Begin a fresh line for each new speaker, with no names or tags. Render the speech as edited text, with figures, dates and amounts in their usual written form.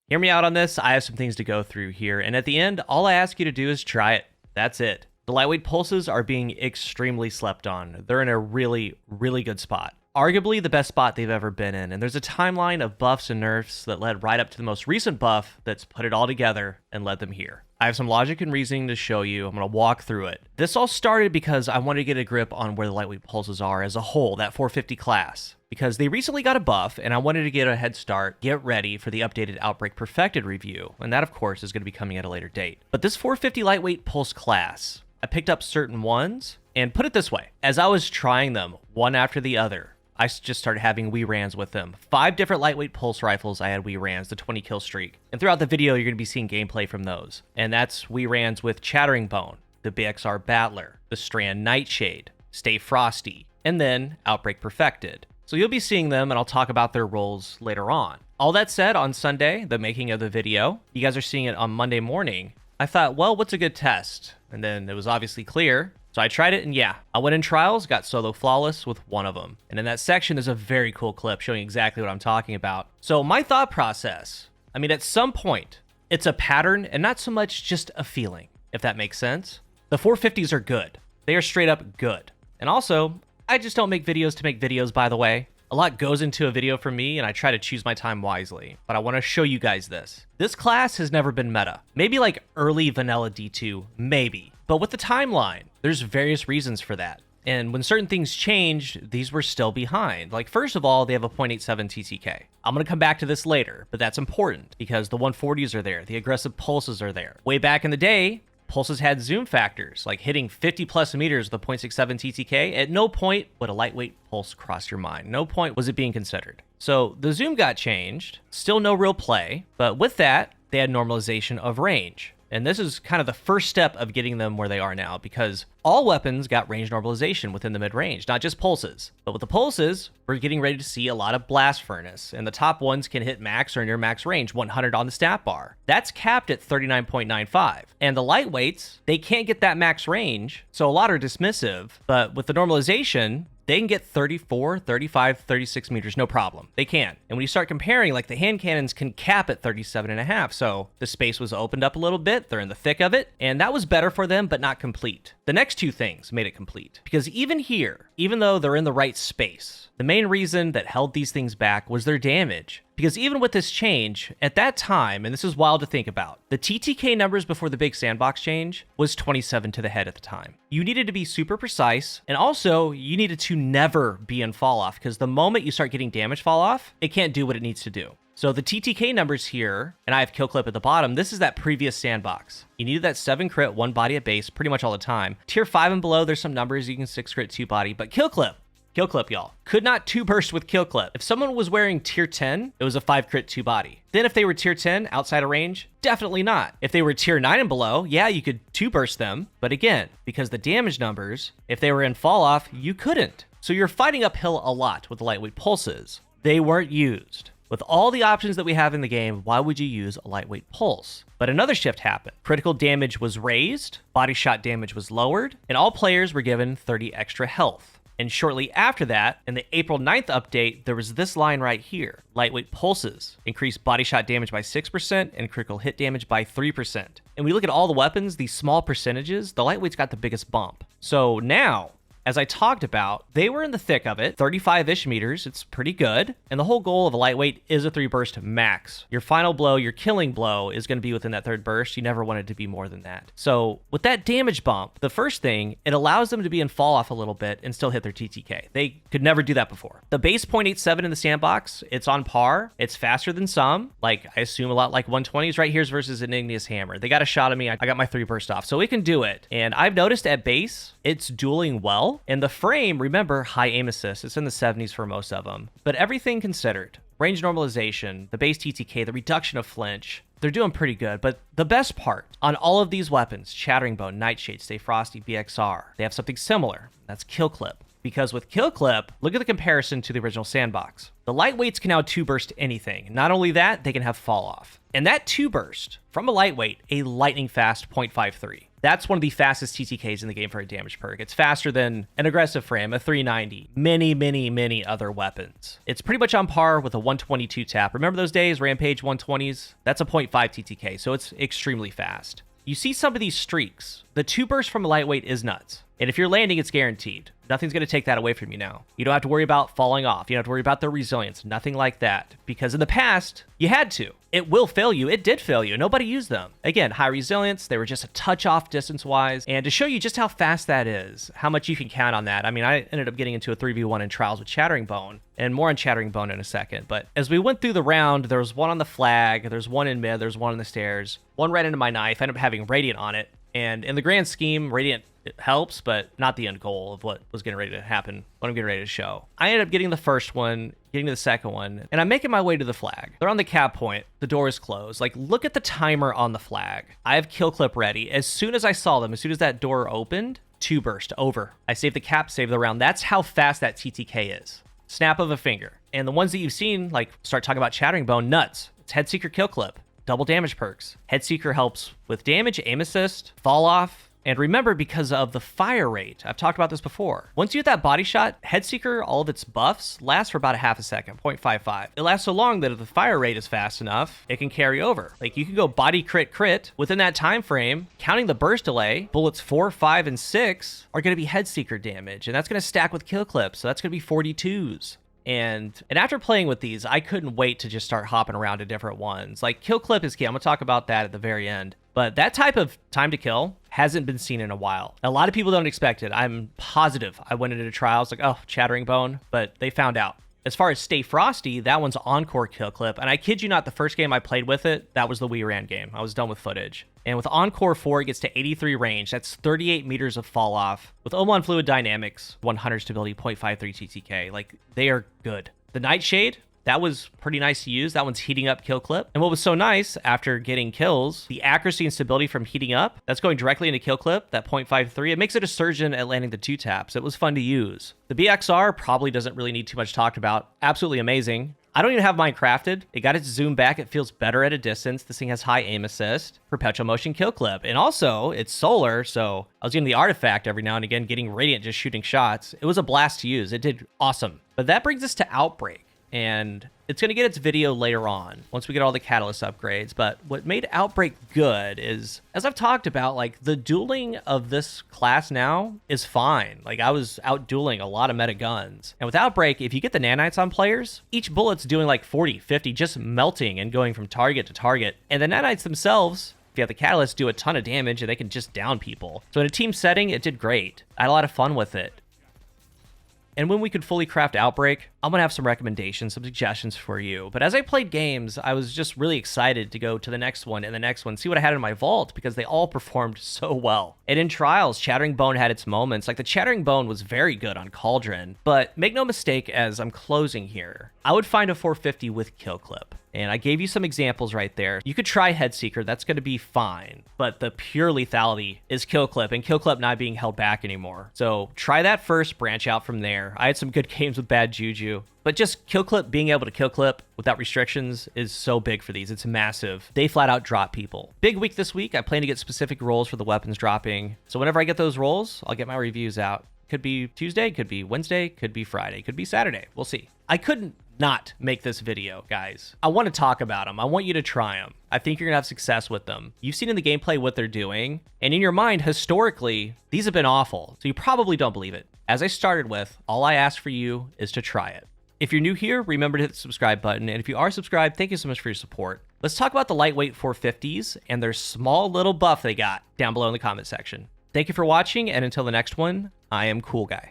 Hear me out on this. I have some things to go through here, and at the end, all I ask you to do is try it. That's it. The lightweight pulses are being extremely slept on. They're in a really, really good spot. Arguably the best spot they've ever been in, and there's a timeline of buffs and nerfs that led right up to the most recent buff that's put it all together and led them here. I have some logic and reasoning to show you. I'm going to walk through it. This all started because I wanted to get a grip on where the lightweight pulses are as a whole, that 450 class, because they recently got a buff, and I wanted to get a head start, get ready for the updated Outbreak Perfected review, and that, of course, is going to be coming at a later date. But this 450 lightweight pulse class, I picked up certain ones, and put it this way, as I was trying them one after the other, I just started having Wee Rans with them. 5 different lightweight pulse rifles I had Wee Rans, the 20 kill streak. And throughout the video, you're going to be seeing gameplay from those. And that's Wee Rans with Chattering Bone, the BXR Battler, the Strand Nightshade, Stay Frosty, and then Outbreak Perfected. So you'll be seeing them, and I'll talk about their roles later on. All that said, on Sunday, the making of the video, you guys are seeing it on Monday morning, I thought, well, what's a good test? And then it was obviously clear. So I tried it, and yeah, I went in trials, got solo flawless with one of them. And in that section, there's a very cool clip showing exactly what I'm talking about. So my thought process, I mean, at some point, it's a pattern and not so much just a feeling, if that makes sense. The 450s are good. They are straight up good. And also, I just don't make videos to make videos, by the way. A lot goes into a video for me, and I try to choose my time wisely. But I want to show you guys this. This class has never been meta. Maybe like early vanilla D2, maybe. But with the timeline, there's various reasons for that. And when certain things changed, these were still behind. Like, first of all, they have a 0.87 TTK. I'm going to come back to this later, but that's important because the 140s are there. The aggressive pulses are there. Way back in the day, pulses had zoom factors, like hitting 50 plus meters with a 0.67 TTK. At no point would a lightweight pulse cross your mind. No point was it being considered. So the zoom got changed, still no real play, but with that, they had normalization of range. And this is kind of the first step of getting them where they are now, because all weapons got range normalization within the mid-range, not just pulses. But with the pulses, we're getting ready to see a lot of blast furnace, and the top ones can hit max or near max range, 100 on the stat bar. That's capped at 39.95. And the lightweights, they can't get that max range, so a lot are dismissive, but with the normalization, they can get 34, 35, 36 meters, no problem. They can. And when you start comparing, like the hand cannons can cap at 37.5. So the space was opened up a little bit. They're in the thick of it. And that was better for them, but not complete. The next two things made it complete. Because even here, even though they're in the right space, the main reason that held these things back was their damage. Because even with this change, at that time, and this is wild to think about, the TTK numbers before the big sandbox change was 27 to the head at the time. You needed to be super precise, and also you needed to never be in fall off, because the moment you start getting damage fall off, it can't do what it needs to do. So the TTK numbers here, and I have kill clip at the bottom, this is that previous sandbox. You needed that 7 crit, 1 body at base pretty much all the time. Tier 5 and below, there's some numbers you can 6 crit, 2 body, but kill clip, y'all. Could not 2 burst with kill clip. If someone was wearing tier 10, it was a 5 crit, 2 body. Then if they were tier 10 outside of range, definitely not. If they were tier 9 and below, yeah, you could 2 burst them. But again, because the damage numbers, if they were in fall off, you couldn't. So you're fighting uphill a lot with the lightweight pulses. They weren't used. With all the options that we have in the game, why would you use a lightweight pulse? But another shift happened. Critical damage was raised, body shot damage was lowered, and all players were given 30 extra health. And shortly after that, in the April 9th update, there was this line right here. Lightweight pulses increased body shot damage by 6% and critical hit damage by 3%. And we look at all the weapons, these small percentages, the lightweight's got the biggest bump. So now, as I talked about, they were in the thick of it, 35-ish meters, it's pretty good. And the whole goal of a lightweight is a 3 burst max. Your final blow, your killing blow, is going to be within that 3rd burst. You never want it to be more than that. So with that damage bump, the first thing, it allows them to be in fall off a little bit and still hit their TTK. They could never do that before. The base 0.87 in the sandbox, it's on par. It's faster than some, like I assume a lot like 120s. Right here's versus an Igneous Hammer. They got a shot at me. I got my 3 burst off. So it can do it. And I've noticed at base, it's dueling well. And the frame, remember, high aim assist. It's in the 70s for most of them. But everything considered, range normalization, the base TTK, the reduction of flinch, they're doing pretty good. But the best part, on all of these weapons, Chattering Bone, Nightshade, Stay Frosty, BXR, they have something similar. That's kill clip. because with Kill Clip, look at the comparison to the original sandbox. The lightweights can now 2-burst anything. Not only that, they can have fall off. And that 2-burst from a lightweight, a lightning fast 0.53. That's one of the fastest TTKs in the game for a damage perk. It's faster than an aggressive frame, a 390, many other weapons. It's pretty much on par with a 122 tap. Remember those days, Rampage 120s? That's a 0.5 TTK, so it's extremely fast. You see some of these streaks. The 2-burst from a lightweight is nuts. And if you're landing, it's guaranteed. Nothing's going to take that away from you now. You don't have to worry about falling off. You don't have to worry about the resilience. Nothing like that. Because in the past, you had to. It will fail you. It did fail you. Nobody used them. Again, high resilience. They were just a touch off distance-wise. And to show you just how fast that is, how much you can count on that. I mean, I ended up getting into a 3v1 in Trials with Chattering Bone. And more on Chattering Bone in a second. But as we went through the round, there was one on the flag. There's one in mid. There's one on the stairs. One ran into my knife. I ended up having Radiant on it. And in the grand scheme, Radiant it helps, but not the end goal of what was getting ready to happen, what I'm getting ready to show. I ended up getting the first one, getting to the second one, and I'm making my way to the flag. They're on the cap point. The door is closed. Like, look at the timer on the flag. I have Kill Clip ready. As soon as I saw them, as soon as that door opened, 2-burst, over. I saved the cap, saved the round. That's how fast that TTK is. Snap of a finger. And the ones that you've seen, like, start talking about Chattering Bone, nuts. It's Headseeker Kill Clip. Double damage perks. Headseeker helps with damage, aim assist, fall off. And remember, because of the fire rate, I've talked about this before. Once you hit that body shot, Headseeker, all of its buffs last for about a half a second, 0.55. It lasts so long that if the fire rate is fast enough, it can carry over. Like, you can go body crit within that time frame, counting the burst delay, bullets 4, 5, and 6 are going to be Headseeker damage, and that's going to stack with Kill Clip, so that's going to be 42s. And after playing with these, I couldn't wait to just start hopping around to different ones. Like, Kill Clip is key. I'm going to talk about that at the very end. But that type of time to kill hasn't been seen in a while. A lot of people don't expect it. I'm positive I went into trials like, oh, Chattering Bone, but they found out. As far as Stay Frosty, that one's Encore Kill Clip. And I kid you not, the first game I played with it, that was the We Ran game. I was done with footage. And with Encore 4, it gets to 83 range. That's 38 meters of fall off. With Oman Fluid Dynamics, 100 stability, 0.53 TTK. Like, they are good. The Nightshade, that was pretty nice to use. That one's heating up Kill Clip. And what was so nice after getting kills, the accuracy and stability from heating up, that's going directly into Kill Clip, that 0.53. It makes it a surgeon at landing the 2 taps. It was fun to use. The BXR probably doesn't really need too much talked about. Absolutely amazing. I don't even have mine crafted. It got its zoom back. It feels better at a distance. This thing has high aim assist, perpetual motion Kill Clip. And also, it's solar, so I was getting the artifact every now and again, getting Radiant just shooting shots. It was a blast to use. It did awesome. But that brings us to Outbreak. And it's going to get its video later on once we get all the catalyst upgrades. But what made Outbreak good is, as I've talked about, like, the dueling of this class now is fine. Like, I was out dueling a lot of meta guns. And with Outbreak, if you get the nanites on players, each bullet's doing like 40, 50, just melting and going from target to target. And the nanites themselves, if you have the catalyst, do a ton of damage and they can just down people. So in a team setting, it did great. I had a lot of fun with it. And when we could fully craft Outbreak, I'm going to have some recommendations, some suggestions for you. But as I played games, I was just really excited to go to the next one and the next one, see what I had in my vault, because they all performed so well. And in Trials, Chattering Bone had its moments. Like, the Chattering Bone was very good on Cauldron. But make no mistake, as I'm closing here, I would find a 450 with Kill Clip. And I gave you some examples right there. You could try Headseeker, that's going to be fine. But the pure lethality is Kill Clip, and Kill Clip not being held back anymore. So try that first, branch out from there. I had some good games with bad juju. But just Kill Clip, being able to Kill Clip without restrictions is so big for these. It's massive. They flat out drop people. Big week this week. I plan to get specific rolls for the weapons dropping. So whenever I get those rolls, I'll get my reviews out. Could be Tuesday, could be Wednesday, could be Friday, could be Saturday. We'll see. I couldn't not make this video, guys. I want to talk about them. I want you to try them. I think you're gonna have success with them. You've seen in the gameplay what they're doing, and in your mind, historically, these have been awful, so you probably don't believe it. As I started with, all I ask for you is to try it. If you're new here, remember to hit the subscribe button, and if you are subscribed, thank you so much for your support. Let's talk about the lightweight 450s and their small little buff they got down below in the comment section. Thank you for watching, and until the next one, I am CoolGuy.